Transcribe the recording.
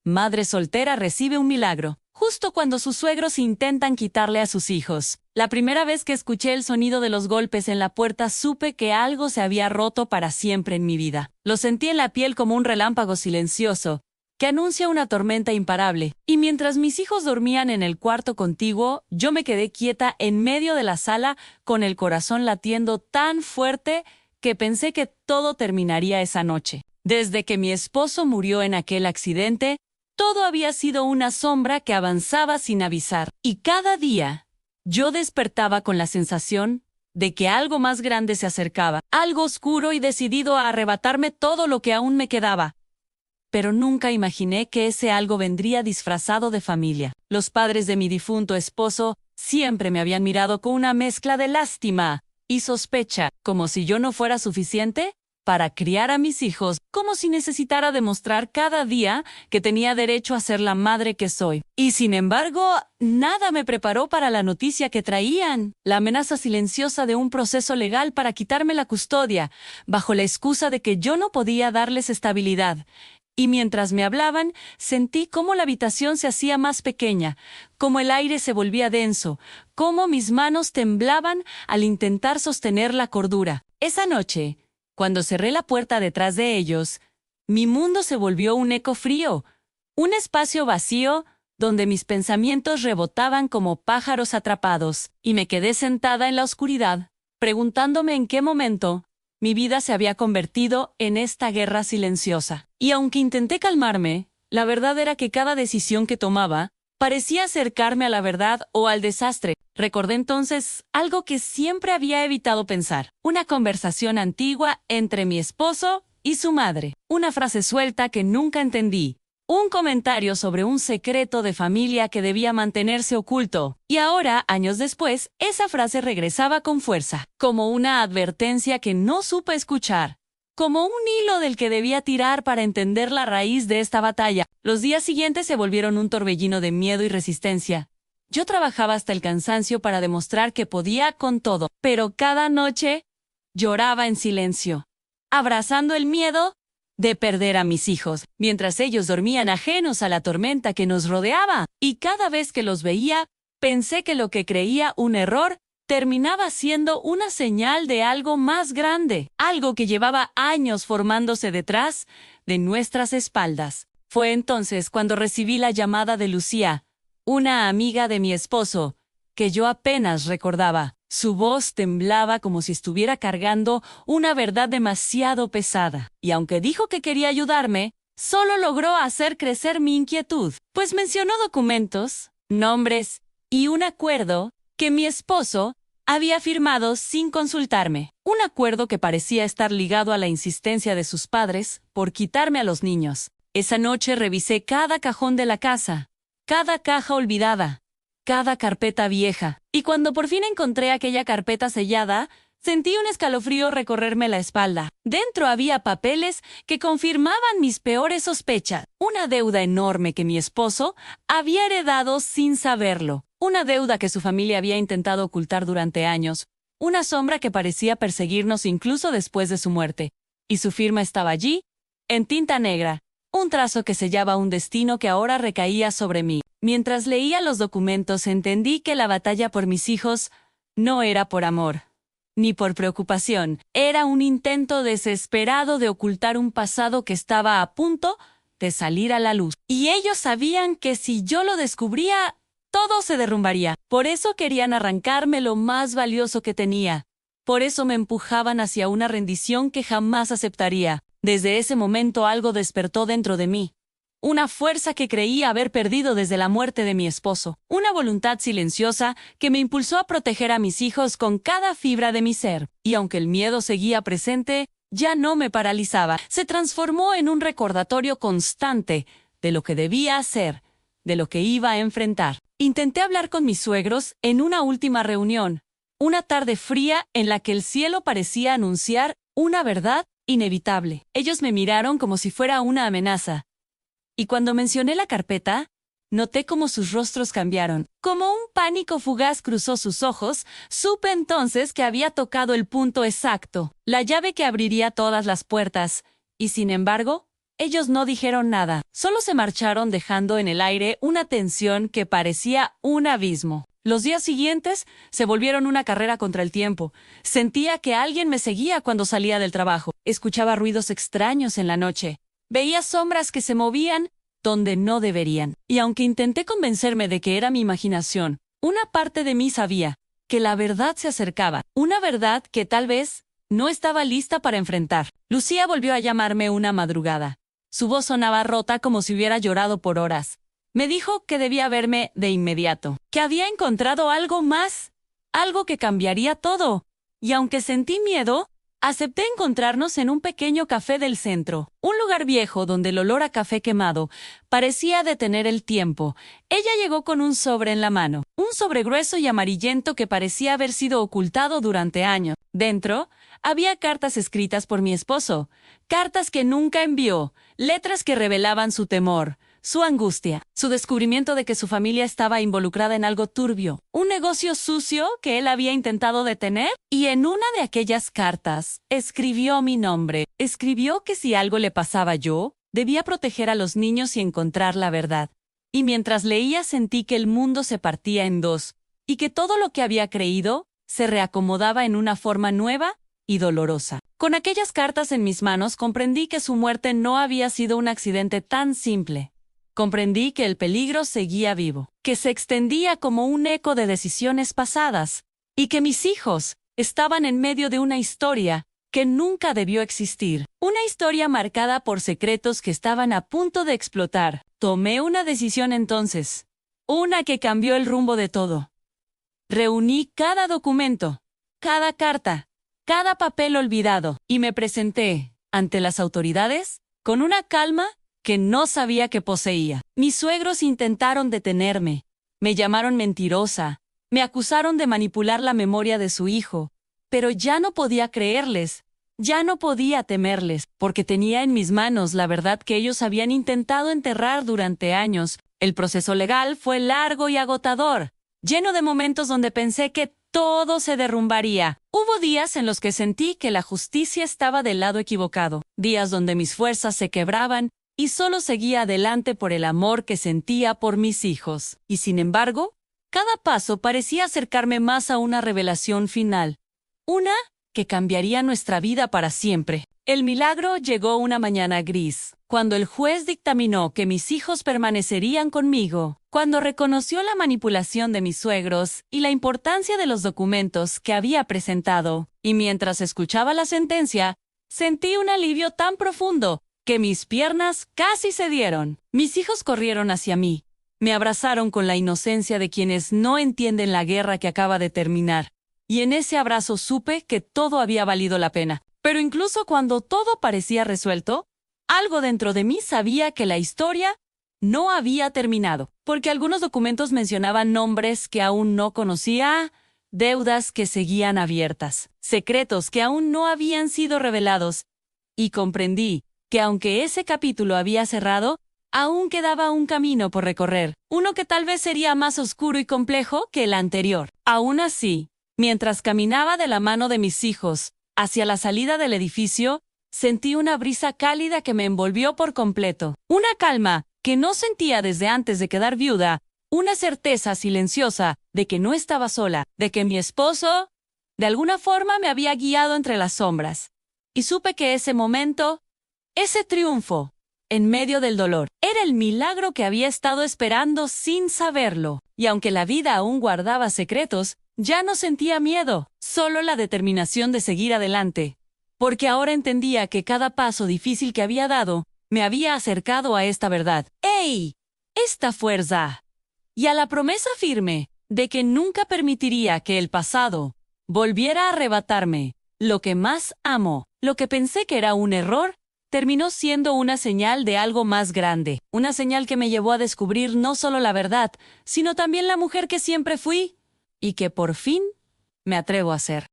Madre soltera recibe un milagro, justo cuando sus suegros intentan quitarle a sus hijos. La primera vez que escuché el sonido de los golpes en la puerta supe que algo se había roto para siempre en mi vida. Lo sentí en la piel como un relámpago silencioso, que anuncia una tormenta imparable. Y mientras mis hijos dormían en el cuarto contiguo, yo me quedé quieta en medio de la sala con el corazón latiendo tan fuerte que pensé que todo terminaría esa noche. Desde que mi esposo murió en aquel accidente, todo había sido una sombra que avanzaba sin avisar. Y cada día, yo despertaba con la sensación de que algo más grande se acercaba, algo oscuro y decidido a arrebatarme todo lo que aún me quedaba. Pero nunca imaginé que ese algo vendría disfrazado de familia. Los padres de mi difunto esposo siempre me habían mirado con una mezcla de lástima y sospecha, como si yo no fuera suficiente para criar a mis hijos, como si necesitara demostrar cada día que tenía derecho a ser la madre que soy. Y sin embargo, nada me preparó para la noticia que traían, la amenaza silenciosa de un proceso legal para quitarme la custodia, bajo la excusa de que yo no podía darles estabilidad. Y mientras me hablaban, sentí cómo la habitación se hacía más pequeña, cómo el aire se volvía denso, cómo mis manos temblaban al intentar sostener la cordura. Esa noche, cuando cerré la puerta detrás de ellos, mi mundo se volvió un eco frío, un espacio vacío donde mis pensamientos rebotaban como pájaros atrapados, y me quedé sentada en la oscuridad, preguntándome en qué momento mi vida se había convertido en esta guerra silenciosa. Y aunque intenté calmarme, la verdad era que cada decisión que tomaba parecía acercarme a la verdad o al desastre. Recordé entonces algo que siempre había evitado pensar. Una conversación antigua entre mi esposo y su madre. Una frase suelta que nunca entendí. Un comentario sobre un secreto de familia que debía mantenerse oculto. Y ahora, años después, esa frase regresaba con fuerza, como una advertencia que no supe escuchar, como un hilo del que debía tirar para entender la raíz de esta batalla. Los días siguientes se volvieron un torbellino de miedo y resistencia. Yo trabajaba hasta el cansancio para demostrar que podía con todo, pero cada noche lloraba en silencio, abrazando el miedo de perder a mis hijos, mientras ellos dormían ajenos a la tormenta que nos rodeaba. Y cada vez que los veía, pensé que lo que creía un error terminaba siendo una señal de algo más grande, algo que llevaba años formándose detrás de nuestras espaldas. Fue entonces cuando recibí la llamada de Lucía, una amiga de mi esposo, que yo apenas recordaba. Su voz temblaba como si estuviera cargando una verdad demasiado pesada. Y aunque dijo que quería ayudarme, solo logró hacer crecer mi inquietud, pues mencionó documentos, nombres y un acuerdo que mi esposo había firmado sin consultarme. Un acuerdo que parecía estar ligado a la insistencia de sus padres por quitarme a los niños. Esa noche revisé cada cajón de la casa, cada caja olvidada, cada carpeta vieja, y cuando por fin encontré aquella carpeta sellada, sentí un escalofrío recorrerme la espalda. Dentro había papeles que confirmaban mis peores sospechas. Una deuda enorme que mi esposo había heredado sin saberlo. Una deuda que su familia había intentado ocultar durante años. Una sombra que parecía perseguirnos incluso después de su muerte. Y su firma estaba allí, en tinta negra. Un trazo que sellaba un destino que ahora recaía sobre mí. Mientras leía los documentos entendí que la batalla por mis hijos no era por amor, ni por preocupación. Era un intento desesperado de ocultar un pasado que estaba a punto de salir a la luz. Y ellos sabían que si yo lo descubría, todo se derrumbaría. Por eso querían arrancarme lo más valioso que tenía. Por eso me empujaban hacia una rendición que jamás aceptaría. Desde ese momento algo despertó dentro de mí. Una fuerza que creía haber perdido desde la muerte de mi esposo. Una voluntad silenciosa que me impulsó a proteger a mis hijos con cada fibra de mi ser. Y aunque el miedo seguía presente, ya no me paralizaba. Se transformó en un recordatorio constante de lo que debía hacer, de lo que iba a enfrentar. Intenté hablar con mis suegros en una última reunión. Una tarde fría en la que el cielo parecía anunciar una verdad inevitable. Ellos me miraron como si fuera una amenaza. Y cuando mencioné la carpeta, noté cómo sus rostros cambiaron. Como un pánico fugaz cruzó sus ojos, supe entonces que había tocado el punto exacto, la llave que abriría todas las puertas. Y sin embargo, ellos no dijeron nada, solo se marcharon dejando en el aire una tensión que parecía un abismo. Los días siguientes se volvieron una carrera contra el tiempo. Sentía que alguien me seguía cuando salía del trabajo. Escuchaba ruidos extraños en la noche. Veía sombras que se movían donde no deberían. Y aunque intenté convencerme de que era mi imaginación, una parte de mí sabía que la verdad se acercaba. Una verdad que tal vez no estaba lista para enfrentar. Lucía volvió a llamarme una madrugada. Su voz sonaba rota como si hubiera llorado por horas. Me dijo que debía verme de inmediato, que había encontrado algo más, algo que cambiaría todo. Y aunque sentí miedo, acepté encontrarnos en un pequeño café del centro, un lugar viejo donde el olor a café quemado parecía detener el tiempo. Ella llegó con un sobre en la mano, un sobre grueso y amarillento que parecía haber sido ocultado durante años. Dentro había cartas escritas por mi esposo, cartas que nunca envió, letras que revelaban su temor, su angustia, su descubrimiento de que su familia estaba involucrada en algo turbio, un negocio sucio que él había intentado detener, y en una de aquellas cartas escribió mi nombre. Escribió que si algo le pasaba yo, debía proteger a los niños y encontrar la verdad. Y mientras leía sentí que el mundo se partía en dos, y que todo lo que había creído se reacomodaba en una forma nueva y dolorosa. Con aquellas cartas en mis manos comprendí que su muerte no había sido un accidente tan simple. Comprendí que el peligro seguía vivo, que se extendía como un eco de decisiones pasadas, y que mis hijos estaban en medio de una historia que nunca debió existir. Una historia marcada por secretos que estaban a punto de explotar. Tomé una decisión entonces, una que cambió el rumbo de todo. Reuní cada documento, cada carta, cada papel olvidado, y me presenté ante las autoridades con una calma que no sabía que poseía. Mis suegros intentaron detenerme, me llamaron mentirosa, me acusaron de manipular la memoria de su hijo, pero ya no podía creerles, ya no podía temerles, porque tenía en mis manos la verdad que ellos habían intentado enterrar durante años. El proceso legal fue largo y agotador, lleno de momentos donde pensé que todo se derrumbaría. Hubo días en los que sentí que la justicia estaba del lado equivocado, días donde mis fuerzas se quebraban y solo seguía adelante por el amor que sentía por mis hijos. Y sin embargo, cada paso parecía acercarme más a una revelación final, una que cambiaría nuestra vida para siempre. El milagro llegó una mañana gris, cuando el juez dictaminó que mis hijos permanecerían conmigo, cuando reconoció la manipulación de mis suegros y la importancia de los documentos que había presentado, y mientras escuchaba la sentencia, sentí un alivio tan profundo que mis piernas casi cedieron. Mis hijos corrieron hacia mí, me abrazaron con la inocencia de quienes no entienden la guerra que acaba de terminar, y en ese abrazo supe que todo había valido la pena. Pero incluso cuando todo parecía resuelto, algo dentro de mí sabía que la historia no había terminado, porque algunos documentos mencionaban nombres que aún no conocía, deudas que seguían abiertas, secretos que aún no habían sido revelados, y comprendí que aunque ese capítulo había cerrado, aún quedaba un camino por recorrer, uno que tal vez sería más oscuro y complejo que el anterior. Aún así, mientras caminaba de la mano de mis hijos hacia la salida del edificio, sentí una brisa cálida que me envolvió por completo, una calma que no sentía desde antes de quedar viuda, una certeza silenciosa de que no estaba sola, de que mi esposo, de alguna forma, me había guiado entre las sombras. Y supe que ese momento, ese triunfo, en medio del dolor, era el milagro que había estado esperando sin saberlo. Y aunque la vida aún guardaba secretos, ya no sentía miedo, solo la determinación de seguir adelante. Porque ahora entendía que cada paso difícil que había dado me había acercado a esta verdad. ¡Ey! Esta fuerza. Y a la promesa firme de que nunca permitiría que el pasado volviera a arrebatarme lo que más amo. Lo que pensé que era un error terminó siendo una señal de algo más grande, una señal que me llevó a descubrir no solo la verdad, sino también la mujer que siempre fui y que por fin me atrevo a ser.